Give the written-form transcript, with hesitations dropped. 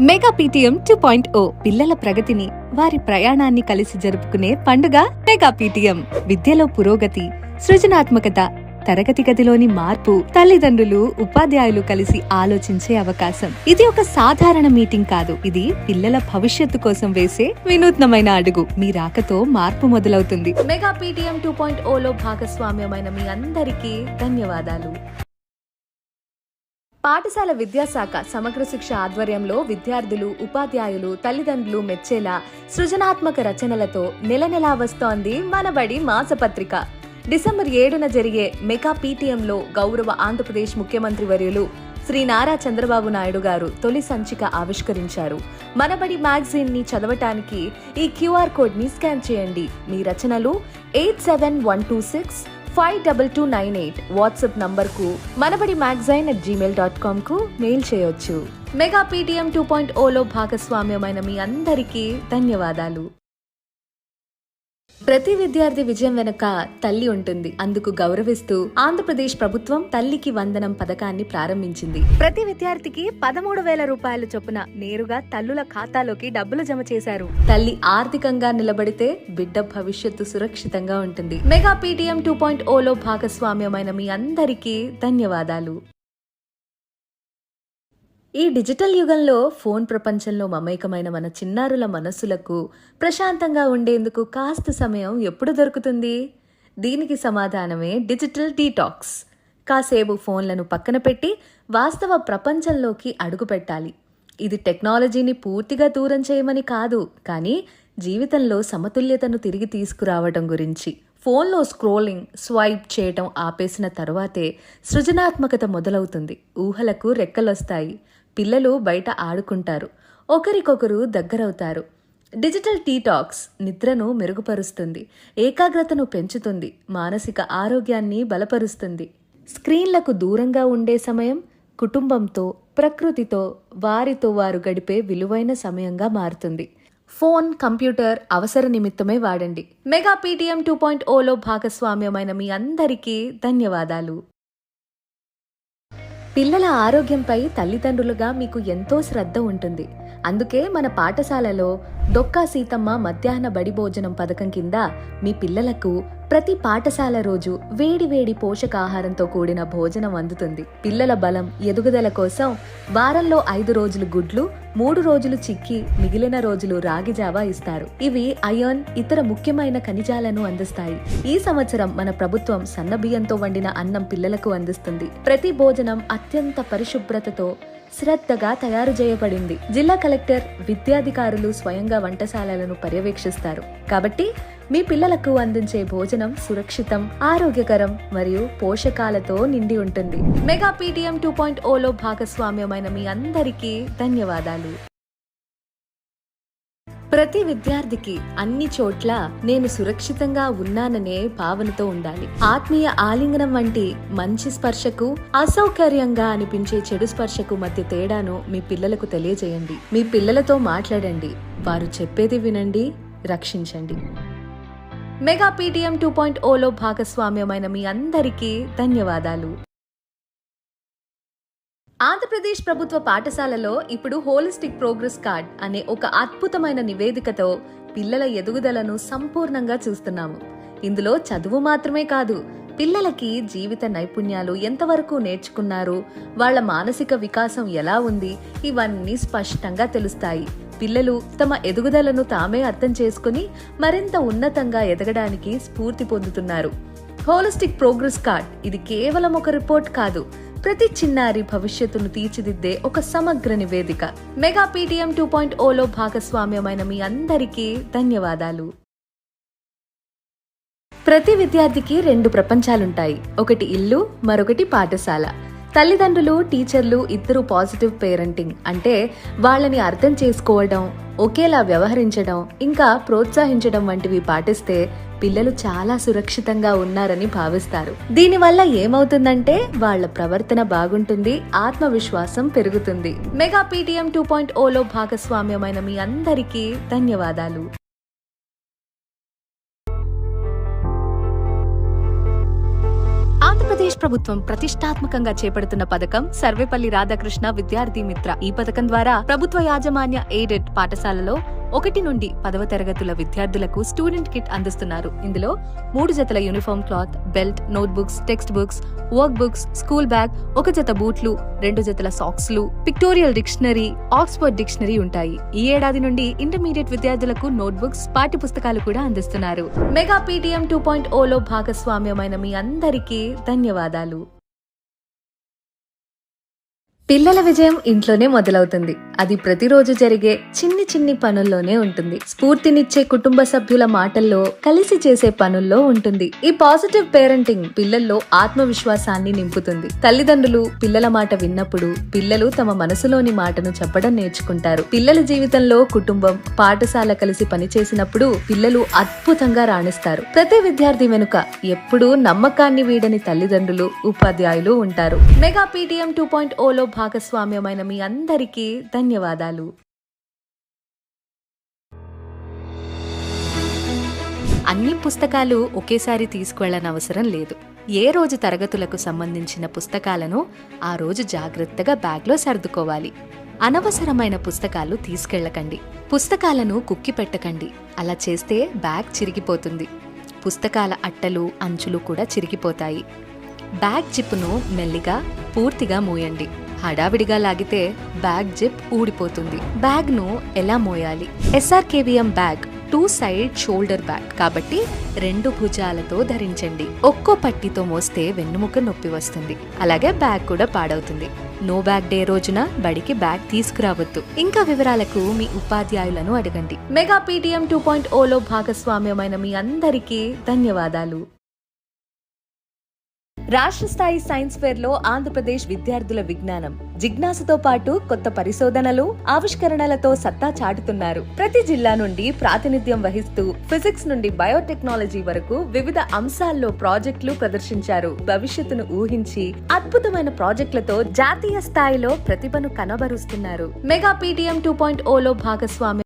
Mega PTM 2.0 పిల్లల ప్రగతిని వారి ప్రయాణాన్ని కలిసి జరుపుకునే పండుగ మెగా పీటీఎం. విద్యలో పురోగతి, సృజనాత్మకత, తరగతి గదిలోని మార్పు, తల్లిదండ్రులు ఉపాధ్యాయులు కలిసి ఆలోచించే అవకాశం. ఇది ఒక సాధారణ మీటింగ్ కాదు, ఇది పిల్లల భవిష్యత్తు కోసం వేసే వినూత్నమైన అడుగు. మీ రాకతో మార్పు మొదలవుతుంది. మెగా పీటీఎం 2.0లో భాగస్వామ్యమైన మీ అందరికీ ధన్యవాదాలు. పాఠశాల విద్యాశాఖ సమగ్ర శిక్ష ఆధ్వర్యంలో విద్యార్థులు, ఉపాధ్యాయులు, తల్లిదండ్రులు మెచ్చేలా సృజనాత్మక రచనలతో నెల నెలా వస్తోంది మనబడి మాసపత్రిక. డిసెంబర్ 7న జరిగే మెగా పీటీఎంలో గౌరవ ఆంధ్రప్రదేశ్ ముఖ్యమంత్రి వర్యులు శ్రీ నారా చంద్రబాబు నాయుడు గారు తొలి సంచిక ఆవిష్కరించారు. మనబడి మ్యాగజైన్ ని చదవటానికి ఈ QR కోడ్ ని స్కాన్ చేయండి. మీ రచనలు 8712652298 వాట్సాప్ నంబర్కు manabadi@gmail.com కు మెయిల్ చేయొచ్చు. మెగా పీటీఎం 2.0లో భాగస్వామ్యమైన మీ అందరికీ ధన్యవాదాలు. ప్రతి విద్యార్థి విజయం వెనుక తల్లి ఉంటుంది. అందుకు గౌరవిస్తూ ఆంధ్రప్రదేశ్ ప్రభుత్వం తల్లికి వందనం పథకాన్ని ప్రారంభించింది. ప్రతి విద్యార్థికి 13,000 రూపాయల చొప్పున నేరుగా తల్లుల ఖాతాలోకి డబ్బులు జమ చేశారు. తల్లి ఆర్థికంగా నిలబడితే బిడ్డ భవిష్యత్తు సురక్షితంగా ఉంటుంది. మెగా పీటీఎం 2.0లో భాగస్వామ్యమైన మీ అందరికీ ధన్యవాదాలు. ఈ డిజిటల్ యుగంలో ఫోన్ ప్రపంచంలో మమైకమైన మన చిన్నారుల మనస్సులకు ప్రశాంతంగా ఉండేందుకు కాస్త సమయం ఎప్పుడు దొరుకుతుంది? దీనికి సమాధానమే డిజిటల్ డీటాక్స్. కాసేపు ఫోన్లను పక్కన పెట్టి వాస్తవ ప్రపంచంలోకి అడుగు పెట్టాలి. ఇది టెక్నాలజీని పూర్తిగా దూరం చేయమని కాదు, కానీ జీవితంలో సమతుల్యతను తిరిగి తీసుకురావడం గురించి. ఫోన్లో స్క్రోలింగ్, స్వైప్ చేయటం ఆపేసిన తరువాతే సృజనాత్మకత మొదలవుతుంది. ఊహలకు రెక్కలొస్తాయి. పిల్లలు బయట ఆడుకుంటారు, ఒకరికొకరు దగ్గరవుతారు. డిజిటల్ డీటాక్స్ నిద్రను మెరుగుపరుస్తుంది, ఏకాగ్రతను పెంచుతుంది, మానసిక ఆరోగ్యాన్ని బలపరుస్తుంది. స్క్రీన్లకు దూరంగా ఉండే సమయం కుటుంబంతో, ప్రకృతితో, వారితో వారు గడిపే విలువైన సమయంగా మారుతుంది. ఫోన్, కంప్యూటర్ అవసర నిమిత్తమే వాడండి. మెగా పీటీఎం 2.0లో భాగస్వామ్యమైన మీ అందరికీ ధన్యవాదాలు. పిల్లల ఆరోగ్యంపై తల్లిదండ్రులుగా మీకు ఎంతో శ్రద్ధ ఉంటుంది. అందుకే మన పాఠశాలలో డొక్కా సీతమ్మ మధ్యాహ్న బడి భోజనం పథకం కింద మీ పిల్లలకు ప్రతి పాఠశాల రోజు వేడివేడి పోషకాహారంతో కూడిన భోజనం అందుతుంది. పిల్లల బలం, ఎదుగుదల కోసం వారంలో 5 రోజులు గుడ్లు, 3 రోజులు చిక్కి, మిగిలిన రోజులు రాగి జావా ఇస్తారు. ఇవి ఐరన్, ఇతర ముఖ్యమైన ఖనిజాలను అందిస్తాయి. ఈ సంవత్సరం మన ప్రభుత్వం సన్నబియ్యంతో వండిన అన్నం పిల్లలకు అందిస్తుంది. ప్రతి భోజనం అత్యంత పరిశుభ్రతతో శ్రద్ధగా తయారు చేయబడింది. జిల్లా కలెక్టర్, విద్యాధికారులు స్వయంగా వంటశాలలను పర్యవేక్షిస్తారు. కాబట్టి మీ పిల్లలకు అందించే భోజనం సురక్షితం, ఆరోగ్యకరం మరియు పోషకాలతో నిండి ఉంటుంది. మెగా పీటీఎం 2.0లో భాగస్వామ్యమైన మీ అందరికీ ధన్యవాదాలు. ప్రతి విద్యార్థికి అన్ని చోట్ల నేను సురక్షితంగా ఉన్నాననే భావనతో ఉండాలి. ఆత్మీయ ఆలింగనం వంటి మంచి స్పర్శకు, అసౌకర్యంగా అనిపించే చెడు స్పర్శకు మధ్య తేడాను మీ పిల్లలకు తెలియజేయండి. మీ పిల్లలతో మాట్లాడండి, వారు చెప్పేది వినండి, రక్షించండి. మెగా పీటీఎం 2.0లో భాగస్వామ్యమైన మీ అందరికీ ధన్యవాదాలు. ఆంధ్రప్రదేశ్ ప్రభుత్వ పాఠశాలలో ఇప్పుడు హోలిస్టిక్ ప్రోగ్రెస్ కార్డ్ అనే ఒక అద్భుతమైన నివేదికతో పిల్లల ఎదుగుదలను సంపూర్ణంగా చూస్తున్నాము. ఇందులో చదువు మాత్రమే కాదు, పిల్లలకి జీవిత నైపుణ్యాలు ఎంతవరకు నేర్చుకున్నారు, వాళ్ళ మానసిక వికాసం ఎలా ఉంది, ఇవన్నీ స్పష్టంగా తెలుస్తాయి. పిల్లలు తమ ఎదుగుదలను తామే అర్థం చేసుకుని మరింత ఉన్నతంగా ఎదగడానికి స్ఫూర్తి పొందుతున్నారు. హోలిస్టిక్ ప్రోగ్రెస్ కార్డ్ ఇది కేవలం ఒక రిపోర్ట్ కాదు, ప్రతి చిన్నారి భవిష్యత్తును తీర్చిదిద్దే ఒక సమగ్ర నివేదిక. మెగా పీటీఎం 2.0లో భాగస్వామ్యమైన మీ అందరికీ ధన్యవాదాలు. ప్రతి విద్యార్థికి 2 ప్రపంచాలుంటాయి. ఒకటి ఇల్లు, మరొకటి పాఠశాల. తల్లిదండ్రులు, టీచర్లు ఇద్దరు పాజిటివ్ పేరెంటింగ్ అంటే వాళ్ళని అర్థం చేసుకోవడం, ఒకేలా వ్యవహరించడం, ఇంకా ప్రోత్సహించడం వంటివి పాటిస్తే పిల్లలు చాలా సురక్షితంగా ఉన్నారని భావిస్తారు. దీనివల్ల ఏమవుతుందంటే వాళ్ళ ప్రవర్తన బాగుంటుంది, ఆత్మవిశ్వాసం పెరుగుతుంది. మెగా పీటీఎం 2.0లో భాగస్వామ్యమైన మీ అందరికీ ధన్యవాదాలు. ఆంధ్రప్రదేశ్ ప్రభుత్వం ప్రతిష్టాత్మకంగా చేపడుతున్న పథకం సర్వేపల్లి రాధాకృష్ణ విద్యార్థి మిత్ర. ఈ పథకం ద్వారా ప్రభుత్వ యాజమాన్య ఎయిడెడ్ పాఠశాలలో 1 నుండి 10వ తరగతుల విద్యార్థులకు స్టూడెంట్ కిట్ అందిస్తున్నారు. ఇందులో 3 జతల uniform cloth, belt, note books, text books, work books, school bag, 1 జత బూట్లు, 2 జతల సాక్స్లు, పిక్టోరియల్ డిక్షనరీ, ఆక్స్ఫర్డ్ డిక్షనరీ ఉంటాయి. ఈ ఏడాది నుండి ఇంటర్మీడియట్ విద్యార్థులకు నోట్ బుక్స్, పాఠ్య పుస్తకాలు కూడా అందిస్తున్నారు. మెగా PTM 2.0లో భాగస్వామ్యమైన మీ అందరికీ ధన్యవాదాలు. పిల్లల విజయం ఇంట్లోనే మొదలవుతుంది. అది ప్రతిరోజు జరిగే చిన్ని చిన్ని పనుల్లోనే ఉంటుంది. స్ఫూర్తినిచ్చే కుటుంబ సభ్యుల మాటల్లో, కలిసి చేసే పనుల్లో ఉంటుంది. ఈ పాజిటివ్ పేరెంటింగ్ పిల్లల్లో ఆత్మవిశ్వాసాన్ని నింపుతుంది. తల్లిదండ్రులు పిల్లల మాట విన్నప్పుడు పిల్లలు తమ మనసులోని మాటను చెప్పడం నేర్చుకుంటారు. పిల్లల జీవితంలో కుటుంబం, పాఠశాల కలిసి పనిచేసినప్పుడు పిల్లలు అద్భుతంగా రాణిస్తారు. ప్రతి విద్యార్థి వెనుక ఎప్పుడూ నమ్మకాన్ని వీడని తల్లిదండ్రులు, ఉపాధ్యాయులు ఉంటారు. మెగా PTM 2.0లో భాగస్వామ్యమైన మీ అందరికీ ధన్యవాదాలు. అన్ని పుస్తకాలు ఒకేసారి తీసుకువెళ్లనవసరం లేదు. ఏ రోజు తరగతులకు సంబంధించిన పుస్తకాలను ఆ రోజు జాగ్రత్తగా బ్యాగ్లో సర్దుకోవాలి. అనవసరమైన పుస్తకాలు తీసుకెళ్లకండి. పుస్తకాలను కుక్కి పెట్టకండి. అలా చేస్తే బ్యాగ్ చిరిగిపోతుంది. పుస్తకాల అట్టలు, అంచులు కూడా చిరిగిపోతాయి. బ్యాగ్ జిప్పును మెల్లిగా, పూర్తిగా మూయండి. హడావిడిగా లాగితే బ్యాగ్ జిప్ ఊడిపోతుంది. బ్యాగ్ ను ఎలా మోయాలి? SRKVM bag 2 side shoulder bag కాబట్టి 2 భుజాలతో ధరించండి. ఒక్కో పట్టితో మోస్తే వెన్నుముక నొప్పి వస్తుంది. అలాగే బ్యాగ్ కూడా పాడవుతుంది. నో బ్యాగ్ డే రోజున బడికి బ్యాగ్ తీసుకురావద్దు. ఇంకా వివరాలకు మీ ఉపాధ్యాయులను అడగండి. మెగా PTM 2.0లో భాగస్వామ్యమైన మీ అందరికీ ధన్యవాదాలు. రాష్ట్ర స్థాయి సైన్స్ ఫేర్ లో ఆంధ్రప్రదేశ్ విద్యార్థుల విజ్ఞానం, జిజ్ఞాసతో పాటు కొత్త పరిశోధనలు, ఆవిష్కరణలతో సత్తా చాటుతున్నారు. ప్రతి జిల్లా నుండి ప్రాతినిధ్యం వహిస్తూ ఫిజిక్స్ నుండి బయోటెక్నాలజీ వరకు వివిధ అంశాల్లో ప్రాజెక్టులు ప్రదర్శించారు. భవిష్యత్తును ఊహించి అద్భుతమైన ప్రాజెక్టులతో జాతీయ స్థాయిలో ప్రతిభను కనబరుస్తున్నారు. మెగా PTM 2.0లో భాగస్వామ్యం